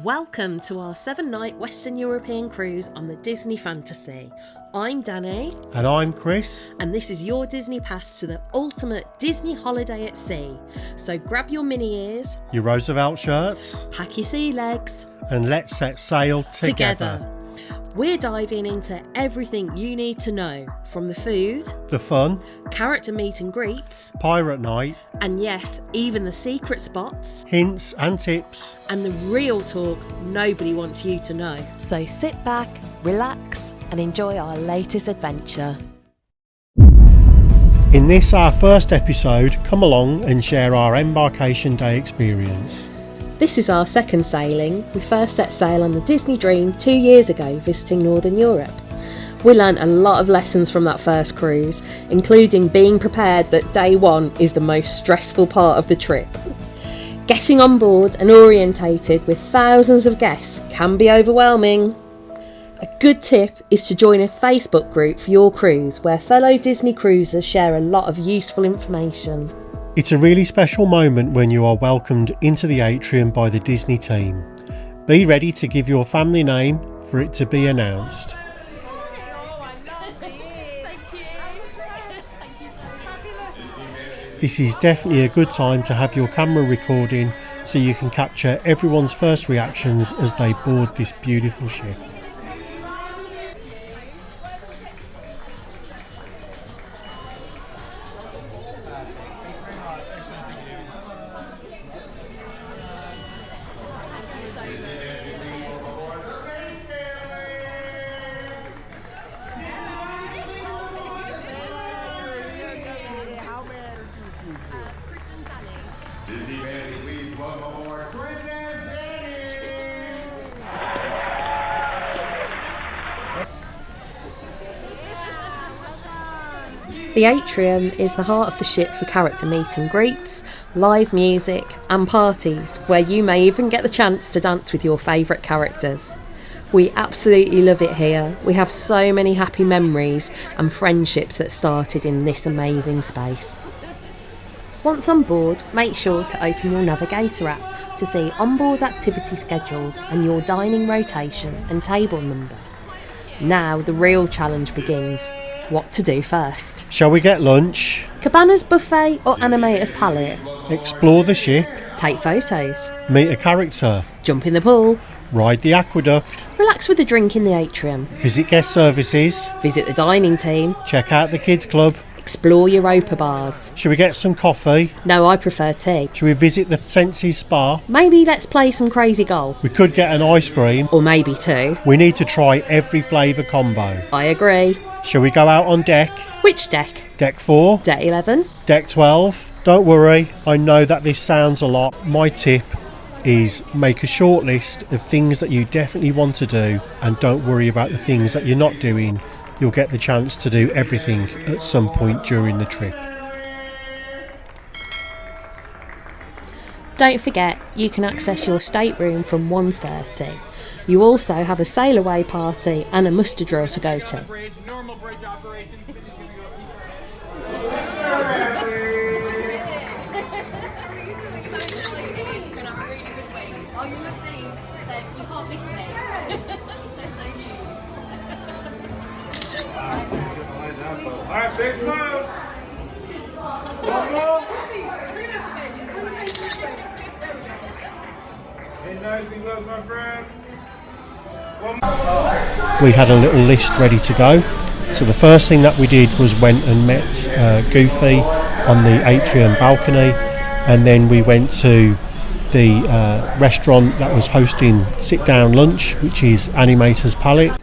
Welcome to our 7-night Western European cruise on the Disney Fantasy. I'm Dani. And I'm Chris. And this is your Disney pass to the ultimate Disney holiday at sea. So grab your mini ears, Your Roosevelt shirts, pack your sea legs, and let's set sail together. We're diving into everything you need to know, from the food, The fun, character meet and greets, pirate night, and yes, even the secret spots, hints and tips, and the real talk nobody wants you to know. So sit back, relax, and enjoy our latest adventure. In this, our first episode, come along and share our Embarkation Day experience. This is our second sailing. We first set sail on the Disney Dream 2 years ago, visiting Northern Europe. We learnt a lot of lessons from that first cruise, including being prepared that day one is the most stressful part of the trip. Getting on board and orientated with thousands of guests can be overwhelming. A good tip is to join a Facebook group for your cruise where fellow Disney cruisers share a lot of useful information. It's a really special moment when you are welcomed into the atrium by the Disney team. Be ready to give your family name for it to be announced. This is definitely a good time to have your camera recording so you can capture everyone's first reactions as they board this beautiful ship. Chris and Dani. Disney fans, please welcome aboard Chris and Dani! The atrium is the heart of the ship for character meet and greets, live music and parties where you may even get the chance to dance with your favourite characters. We absolutely love it here. We have so many happy memories and friendships that started in this amazing space. Once on board, make sure to open your Navigator app to see onboard activity schedules and your dining rotation and table number. Now the real challenge begins. What to do first? Shall we get lunch? Cabana's buffet or Animator's palette? Explore the ship? Take photos? Meet a character? Jump in the pool? Ride the aqueduct? Relax with a drink in the atrium? Visit guest services? Visit the dining team? Check out the kids club? Explore Europa bars? Should we get some coffee? No, I prefer tea. Should we visit the Sensi Spa? Maybe let's play some crazy golf. We could get an ice cream. Or maybe two. We need to try every flavour combo. I agree. Shall we go out on deck? Which deck? Deck 4? Deck 11? Deck 12? Don't worry, I know that this sounds a lot. My tip is make a short list of things that you definitely want to do and don't worry about the things that you're not doing. You'll get the chance to do everything at some point during the trip. Don't forget, you can access your stateroom from 1:30. You also have a sail away party and a muster drill to go to. Alright, big smile! One more! Hey, nice and close, my friend. We had a little list ready to go. So the first thing that we did was went and met Goofy on the atrium balcony, and then we went to the restaurant that was hosting sit-down lunch, which is Animator's Palette.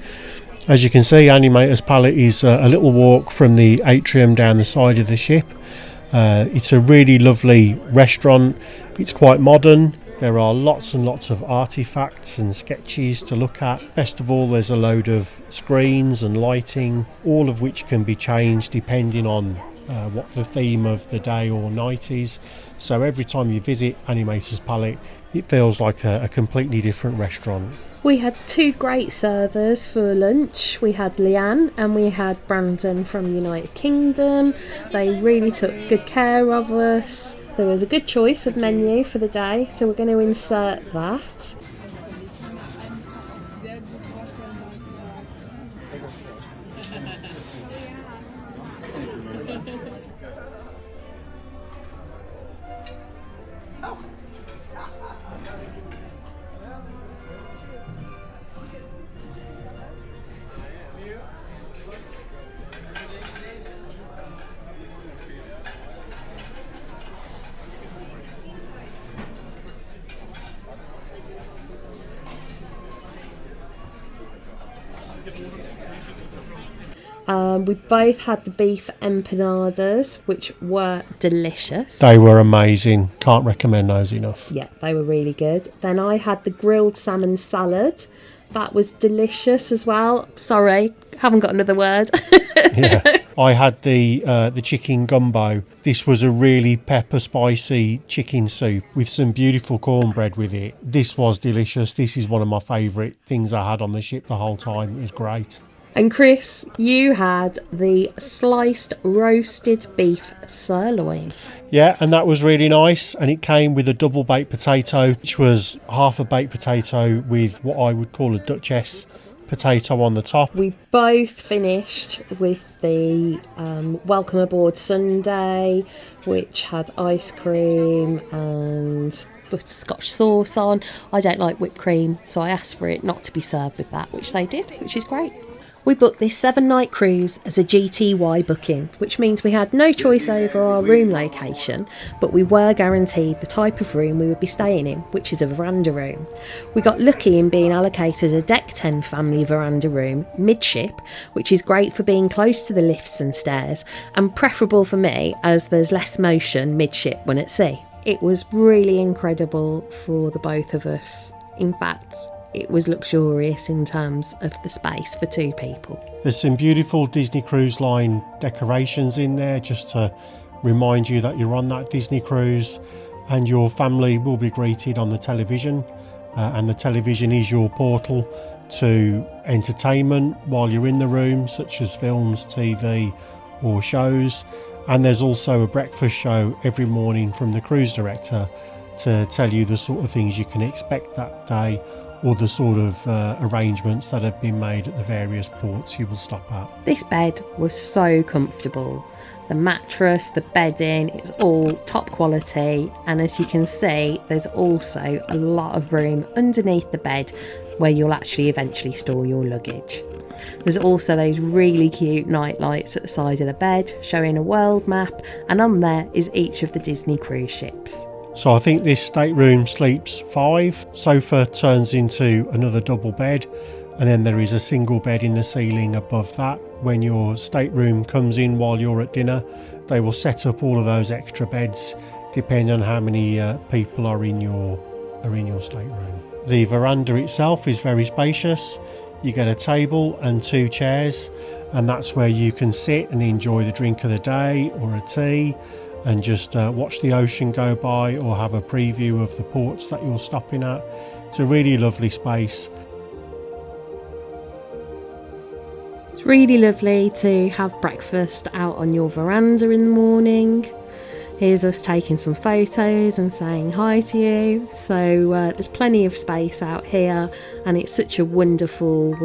As you can see, Animator's Palette is a little walk from the atrium down the side of the ship. It's a really lovely restaurant. It's quite modern. There are lots and lots of artifacts and sketches to look at. Best of all, there's a load of screens and lighting, all of which can be changed depending on what the theme of the day or night is. So every time you visit Animator's Palette, it feels like a completely different restaurant. We had two great servers for lunch. We had Leanne and we had Brandon from the United Kingdom. They really took good care of us. There was a good choice of menu for the day, so we're going to insert that. We both had the beef empanadas, which were delicious. They were amazing. Can't recommend those enough. Yeah, they were really good. Then I had the grilled salmon salad. That was delicious as well. Sorry, haven't got another word. Yeah. I had the chicken gumbo. This was a really pepper spicy chicken soup with some beautiful cornbread with it. This was delicious. This is one of my favourite things I had on the ship the whole time. It was great. And Chris, you had the sliced roasted beef sirloin. Yeah, and that was really nice. And it came with a double baked potato, which was half a baked potato with what I would call a Duchess potato on the top. We both finished with the welcome aboard sundae, which had ice cream and butterscotch sauce on. I don't like whipped cream, so I asked for it not to be served with that, which they did, which is great. We booked this 7-night cruise as a GTY booking, which means we had no choice over our room location, but we were guaranteed the type of room we would be staying in, which is a veranda room. We got lucky in being allocated a Deck 10 family veranda room, midship, which is great for being close to the lifts and stairs, and preferable for me as there's less motion midship when at sea. It was really incredible for the both of us. In fact, it was luxurious in terms of the space for 2 people. There's some beautiful Disney Cruise Line decorations in there just to remind you that you're on that Disney cruise, and your family will be greeted on the television, and the television is your portal to entertainment while you're in the room, such as films, TV or shows. And there's also a breakfast show every morning from the cruise director to tell you the sort of things you can expect that day, or the sort of arrangements that have been made at the various ports you will stop at. This bed was so comfortable. The mattress, the bedding, it's all top quality, and as you can see, there's also a lot of room underneath the bed where you'll actually eventually store your luggage. There's also those really cute night lights at the side of the bed showing a world map, and on there is each of the Disney cruise ships. So I think this stateroom sleeps 5. Sofa turns into another double bed, and then there is a single bed in the ceiling above that. When your stateroom comes in while you're at dinner, they will set up all of those extra beds depending on how many people are in your stateroom. The veranda itself is very spacious. You get a table and 2 chairs, and that's where you can sit and enjoy the drink of the day or a tea, and just watch the ocean go by or have a preview of the ports that you're stopping at. It's a really lovely space. It's really lovely to have breakfast out on your veranda in the morning. Here's us taking some photos and saying hi to you. So there's plenty of space out here, and it's such a wonderful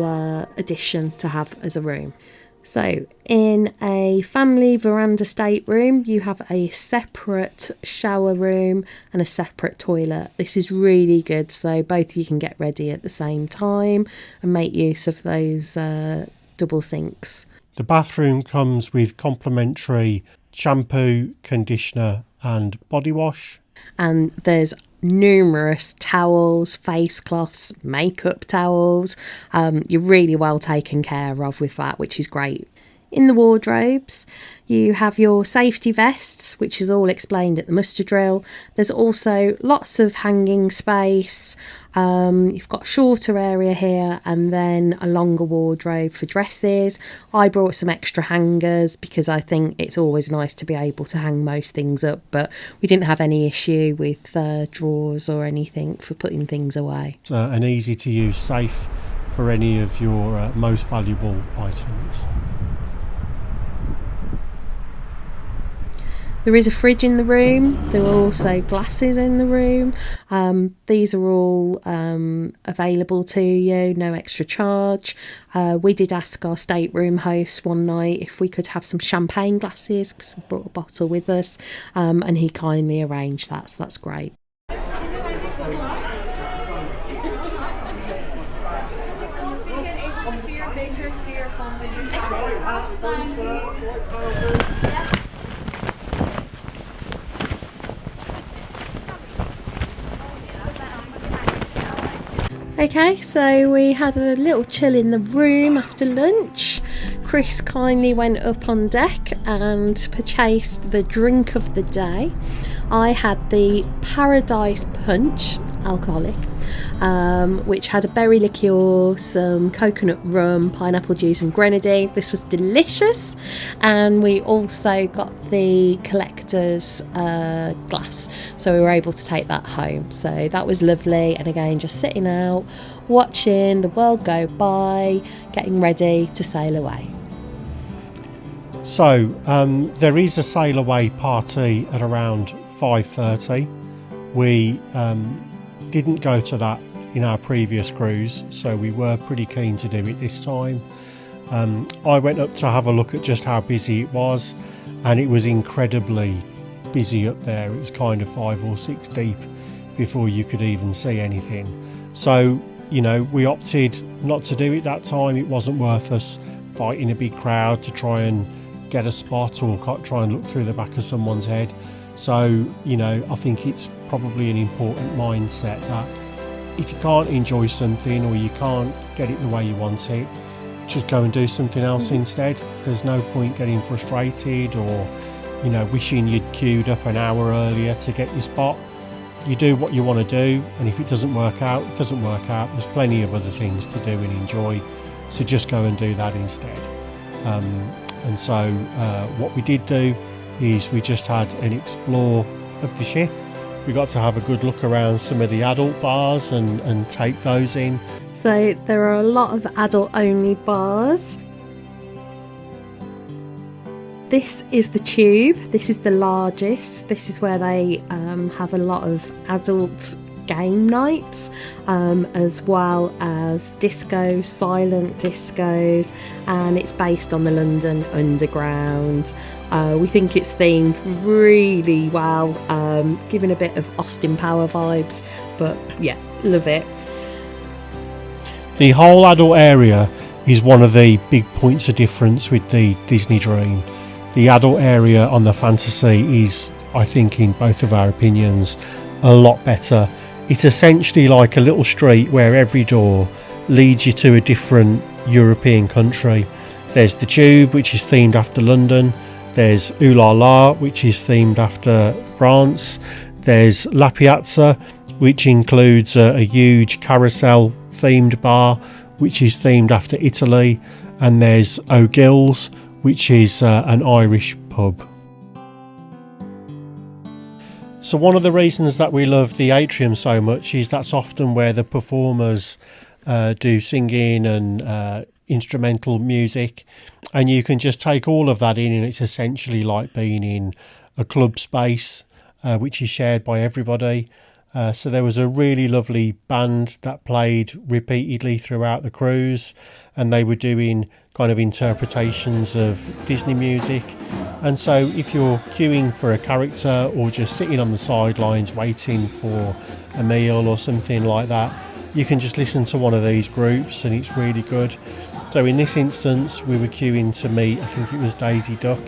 addition to have as a room. So in a family veranda stateroom, you have a separate shower room and a separate toilet. This is really good, so both of you can get ready at the same time and make use of those double sinks. The bathroom comes with complimentary shampoo, conditioner and body wash. And there's numerous towels, face cloths, makeup towels. You're really well taken care of with that, which is great. In the wardrobes, you have your safety vests, which is all explained at the muster drill. There's also lots of hanging space. You've got a shorter area here and then a longer wardrobe for dresses. I brought some extra hangers because I think it's always nice to be able to hang most things up, but we didn't have any issue with drawers or anything for putting things away. It's an easy to use safe for any of your most valuable items. There is a fridge in the room. There are also glasses in the room. These are all available to you, no extra charge. We did ask our stateroom host one night if we could have some champagne glasses because we brought a bottle with us, and he kindly arranged that, so that's great. Okay, so we had a little chill in the room after lunch. Chris kindly went up on deck and purchased the drink of the day. I had the Paradise Punch, alcoholic, which had a berry liqueur, some coconut rum, pineapple juice and grenadine. This was delicious. And we also got the collector's glass, so we were able to take that home. So that was lovely. And again, just sitting out, watching the world go by, getting ready to sail away. So there is a sail away party at around 5:30. We didn't go to that in our previous cruise, so we were pretty keen to do it this time. I went up to have a look at just how busy it was, and it was incredibly busy up there. It was kind of 5 or 6 deep before you could even see anything. So, you know, we opted not to do it that time. It wasn't worth us fighting a big crowd to try and get a spot or try and look through the back of someone's head. So, you know, I think it's probably an important mindset that if you can't enjoy something or you can't get it the way you want it, just go and do something else instead. There's no point getting frustrated or, you know, wishing you'd queued up an hour earlier to get your spot. You do what you want to do, and if it doesn't work out, it doesn't work out. There's plenty of other things to do and enjoy, so just go and do that instead. And so what we did do is we just had an explore of the ship. We got to have a good look around some of the adult bars and take those in. So there are a lot of adult only bars. This is the Tube. This is the largest. This is where they have a lot of adult game nights, as well as disco, silent discos, and it's based on the London Underground. We think it's themed really well, giving a bit of Austin Power vibes, but yeah, love it. The whole adult area is one of the big points of difference with the Disney Dream. The adult area on the Fantasy is, I think, in both of our opinions, a lot better. It's essentially like a little street where every door leads you to a different European country. There's the Tube, which is themed after London. There's Ooh La La, which is themed after France. There's La Piazza, which includes a huge carousel themed bar, which is themed after Italy. And there's O'Gill's, which is an Irish pub. So one of the reasons that we love the atrium so much is that's often where the performers do singing and instrumental music, and you can just take all of that in, and it's essentially like being in a club space which is shared by everybody. So there was a really lovely band that played repeatedly throughout the cruise, and they were doing kind of interpretations of Disney music. And so if you're queuing for a character or just sitting on the sidelines waiting for a meal or something like that, you can just listen to one of these groups, and it's really good. So in this instance, we were queuing to meet, I think it was Daisy Duck,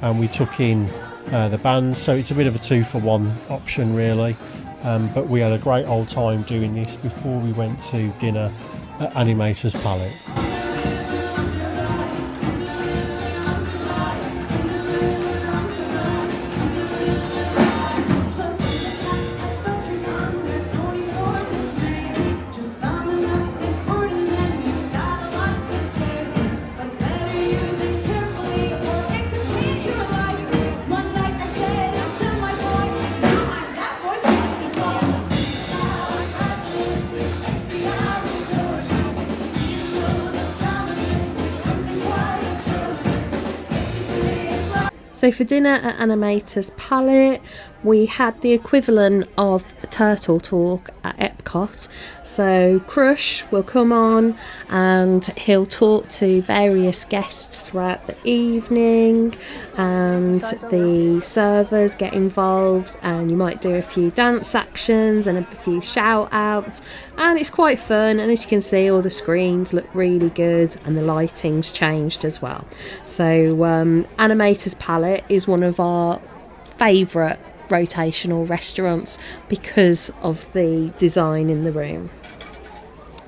and we took in the band. So it's a bit of a 2-for-1 option really. But we had a great old time doing this before we went to dinner at Animator's Palette. So for dinner at Animator's Palette, we had the equivalent of a Turtle Talk at Epcot. So Crush will come on and he'll talk to various guests throughout the evening, and the servers get involved, and you might do a few dance actions and a few shout outs, and it's quite fun. And as you can see, all the screens look really good and the lighting's changed as well. So Animator's Palette is one of our favourite rotational restaurants because of the design in the room.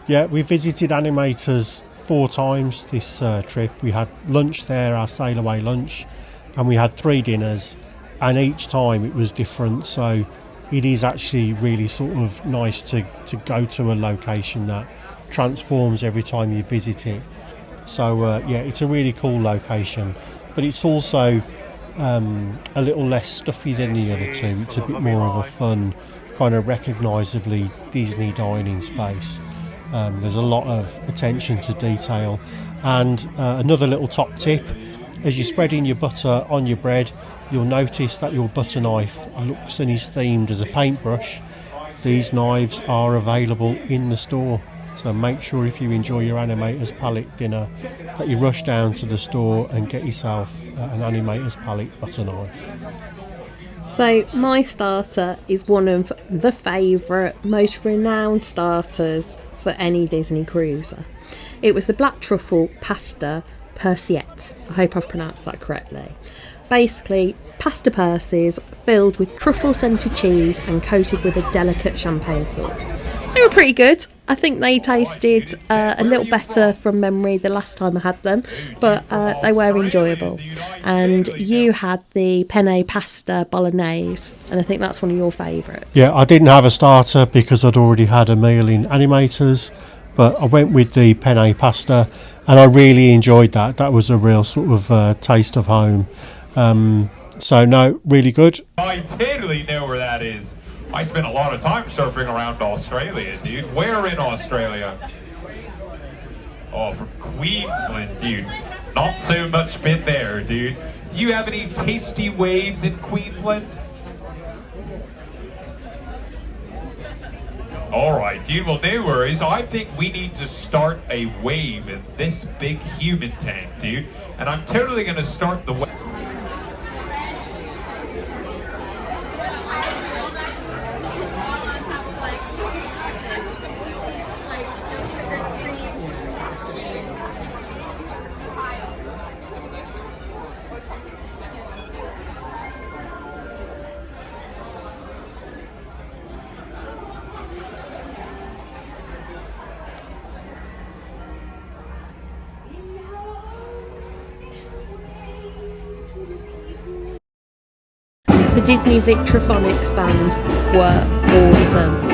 Yeah, we visited Animators 4 times this trip. We had lunch there, our sail away lunch, and we had 3 dinners, and each time it was different. So it is actually really sort of nice to go to a location that transforms every time you visit it. So yeah, it's a really cool location, but it's also a little less stuffy than the other two. It's a bit more of a fun, kind of recognisably Disney dining space. There's a lot of attention to detail. And another little top tip, as you're spreading your butter on your bread, you'll notice that your butter knife looks and is themed as a paintbrush. These knives are available in the store, so make sure if you enjoy your Animator's Palette dinner that you rush down to the store and get yourself an Animator's Palette butter knife. So my starter is one of the favourite, most renowned starters for any Disney cruiser. It was the black truffle pasta persiettes. I hope I've pronounced that correctly. Basically, pasta percies filled with truffle scented cheese and coated with a delicate champagne sauce. They were pretty good. I think they tasted a little better from memory the last time I had them, but they were enjoyable. And you had the penne pasta bolognese, and I think that's one of your favourites. Yeah, I didn't have a starter because I'd already had a meal in Animators, but I went with the penne pasta, and I really enjoyed that. That was a real sort of taste of home. So no, really good. I totally know where that is. I spent a lot of time surfing around Australia, dude. Where in Australia? Oh, from Queensland, dude. Not so much been there, dude. Do you have any tasty waves in Queensland? Alright, dude, well, no worries. I think we need to start a wave in this big human tank, dude. And I'm totally gonna start the wave. The Disney Victrophonics band were awesome.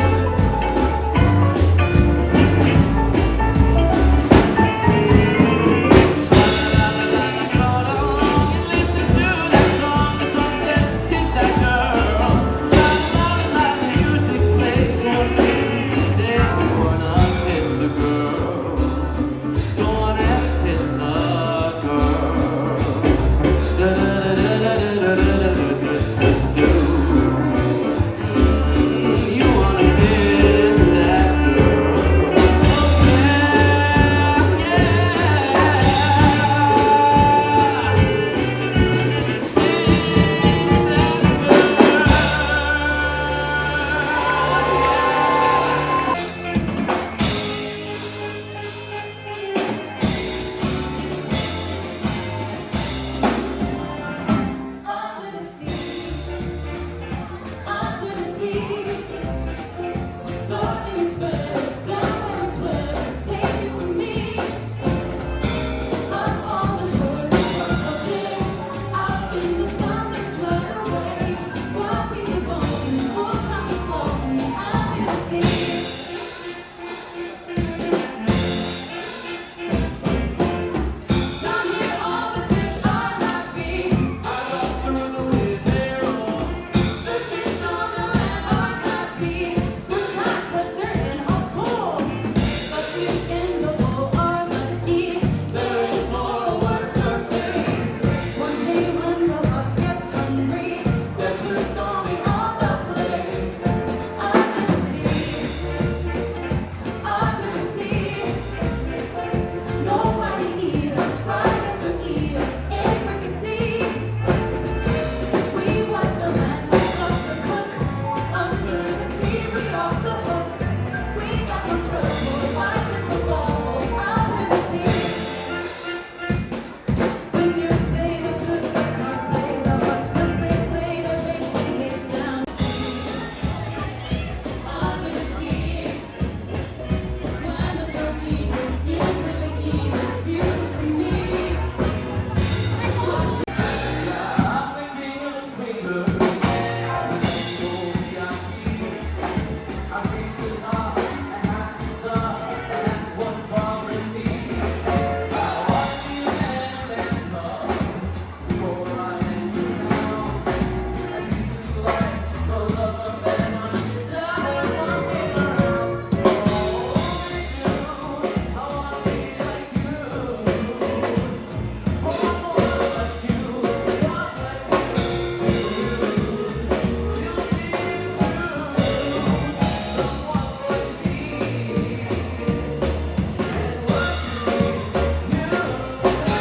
You wanna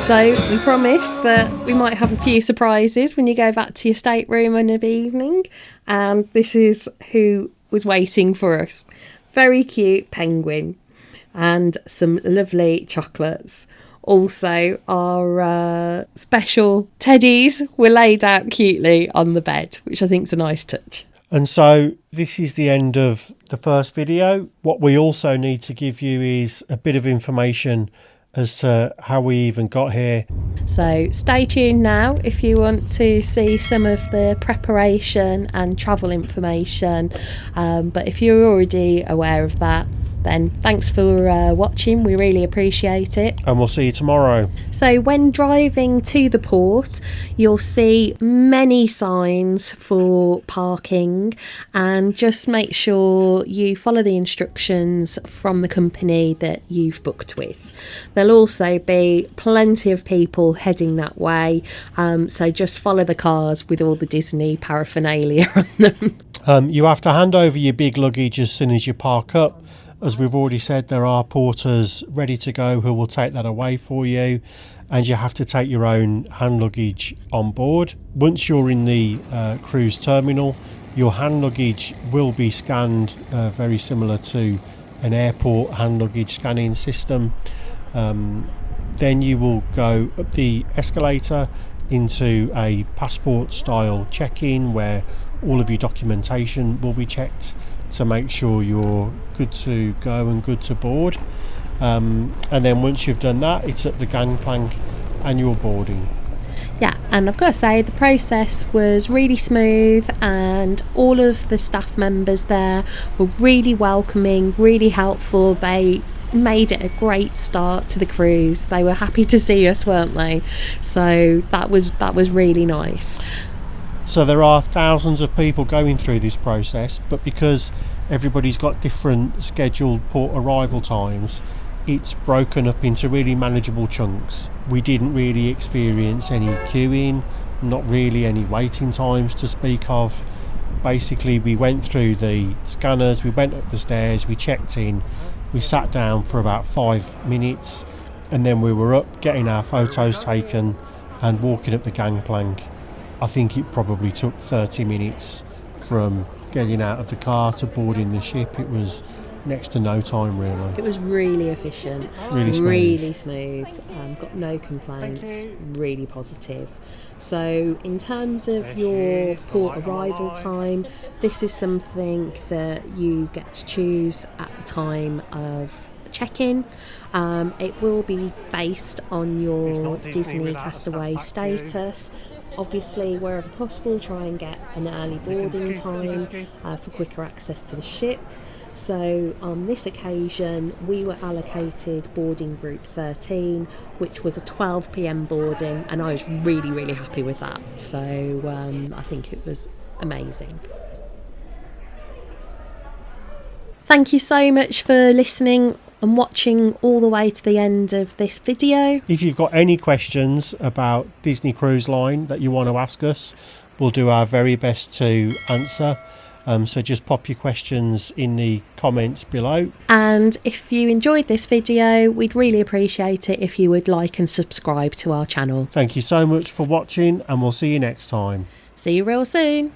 So we promise that we might have a few surprises when you go back to your stateroom in the evening. And this is who was waiting for us. Very cute penguin and some lovely chocolates. Also, our special teddies were laid out cutely on the bed, which I think is a nice touch. And so this is the end of the first video. What we also need to give you is a bit of information as to how we even got here. So stay tuned now if you want to see some of the preparation and travel information. But if you're already aware of that, then thanks for watching. We really appreciate it. And we'll see you tomorrow. So when driving to the port, you'll see many signs for parking, and just make sure you follow the instructions from the company that you've booked with. There'll also be plenty of people heading that way, so just follow the cars with all the Disney paraphernalia on them. You have to hand over your big luggage as soon as you park up. As we've already said, there are porters ready to go who will take that away for you, and you have to take your own hand luggage on board. Once you're in the cruise terminal, your hand luggage will be scanned very similar to an airport hand luggage scanning system. Then you will go up the escalator into a passport style check-in where all of your documentation will be checked to make sure you're good to go and good to board, and then once you've done that, it's at the gangplank and you're boarding. Yeah, and I've got to say the process was really smooth, and all of the staff members there were really welcoming, really helpful. They made it a great start to the cruise. They were happy to see us, weren't they? So that was really nice. So there are thousands of people going through this process, but because everybody's got different scheduled port arrival times, it's broken up into really manageable chunks. We didn't really experience any queuing, not really any waiting times to speak of. Basically, we went through the scanners, we went up the stairs, we checked in, we sat down for about 5 minutes, and then we were up getting our photos taken and walking up the gangplank. I think it probably took 30 minutes from getting out of the car to boarding the ship. It was next to no time, really. It was really efficient, really smooth. Got no complaints, really positive. So in terms of your port arrival time, this is something that you get to choose at the time of check-in. It will be based on your Disney Castaway status. Obviously, wherever possible, try and get an early boarding time for quicker access to the ship. So on this occasion, we were allocated boarding group 13, which was a 12 p.m. boarding, and I was really happy with that. So I think it was amazing. Thank you so much for listening and watching all the way to the end of this video. If you've got any questions about Disney Cruise Line that you want to ask us, we'll do our very best to answer. So just pop your questions in the comments below. And if you enjoyed this video, we'd really appreciate it if you would like and subscribe to our channel. Thank you so much for watching, and we'll see you next time. See you real soon.